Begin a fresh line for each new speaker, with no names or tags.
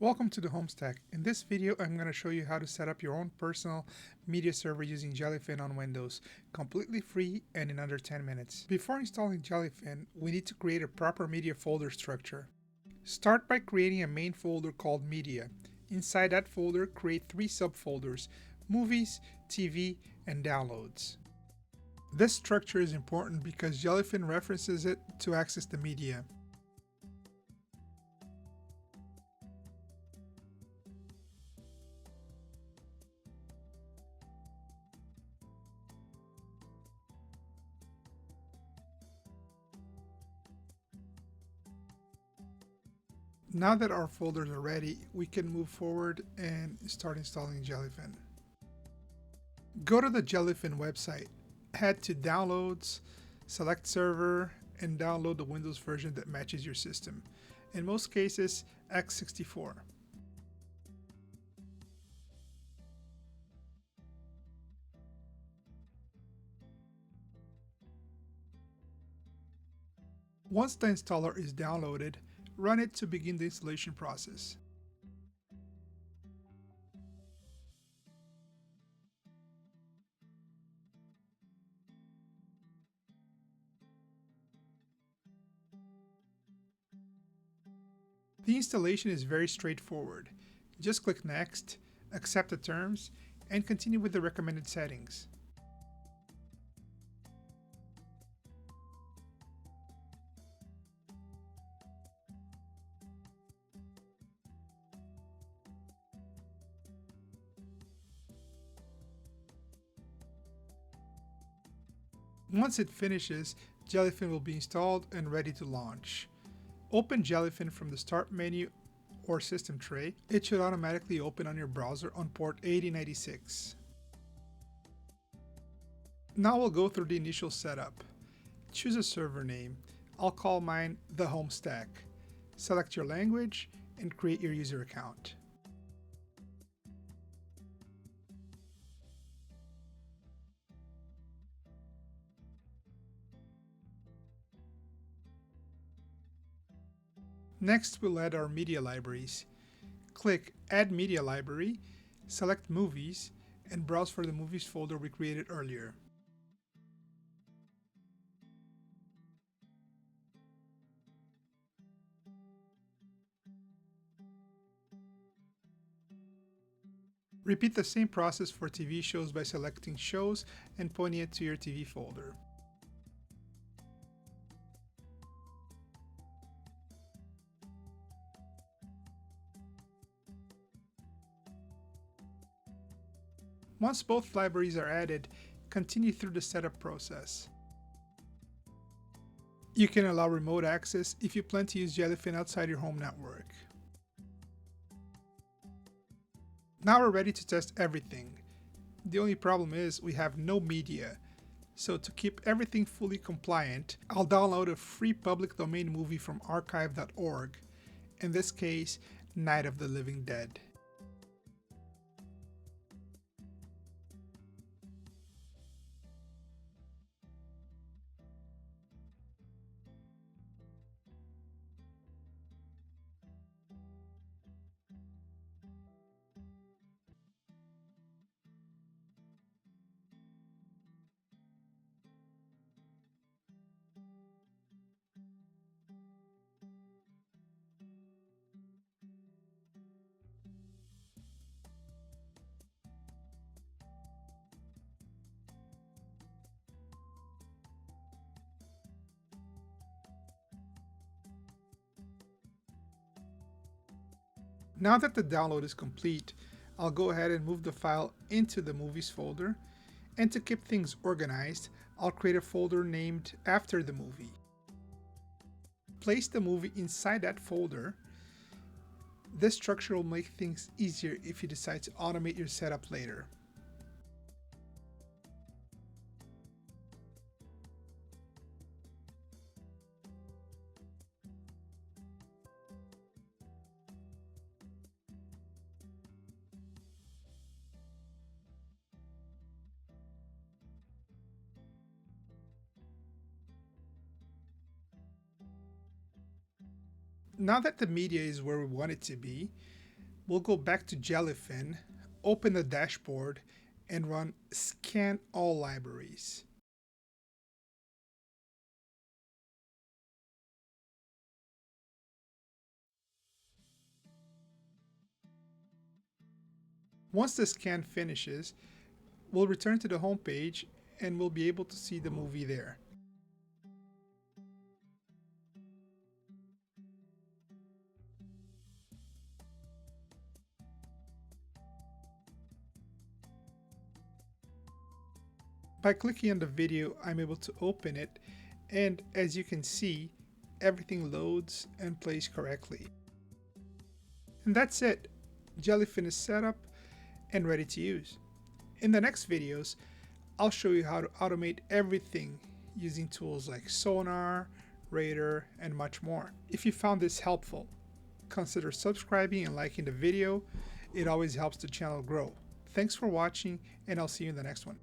Welcome to the Home Stack. In this video, I'm going to show you how to set up your own personal media server using Jellyfin on Windows, completely free and in under 10 minutes. Before installing Jellyfin, we need to create a proper media folder structure. Start by creating a main folder called Media. Inside that folder, create 3 subfolders: Movies, TV, and Downloads. This structure is important because Jellyfin references it to access the media. Now that our folders are ready, we can move forward and start installing Jellyfin. Go to the Jellyfin website, head to Downloads, select Server, and download the Windows version that matches your system. In most cases, x64. Once the installer is downloaded, run it to begin the installation process. The installation is very straightforward. Just click Next, accept the terms, and continue with the recommended settings. Once it finishes, Jellyfin will be installed and ready to launch. Open Jellyfin from the Start menu or System tray. It should automatically open on your browser on port 8096. Now we'll go through the initial setup. Choose a server name. I'll call mine the Home Stack. Select your language and create your user account. Next, we'll add our media libraries. Click Add Media Library, select Movies, and browse for the Movies folder we created earlier. Repeat the same process for TV shows by selecting Shows and pointing it to your TV folder. Once both libraries are added, continue through the setup process. You can allow remote access if you plan to use Jellyfin outside your home network. Now we're ready to test everything. The only problem is we have no media. So to keep everything fully compliant, I'll download a free public domain movie from archive.org. In this case, Night of the Living Dead. Now that the download is complete, I'll go ahead and move the file into the Movies folder, and to keep things organized, I'll create a folder named after the movie. Place the movie inside that folder. This structure will make things easier if you decide to automate your setup later. Now that the media is where we want it to be, we'll go back to Jellyfin, open the dashboard, and run scan all libraries. Once the scan finishes, we'll return to the home page and we'll be able to see the movie there. By clicking on the video, I'm able to open it, and as you can see, everything loads and plays correctly. And that's it. Jellyfin is set up and ready to use. In the next videos, I'll show you how to automate everything using tools like Sonarr, Radarr, and much more. If you found this helpful, consider subscribing and liking the video. It always helps the channel grow. Thanks for watching, and I'll see you in the next one.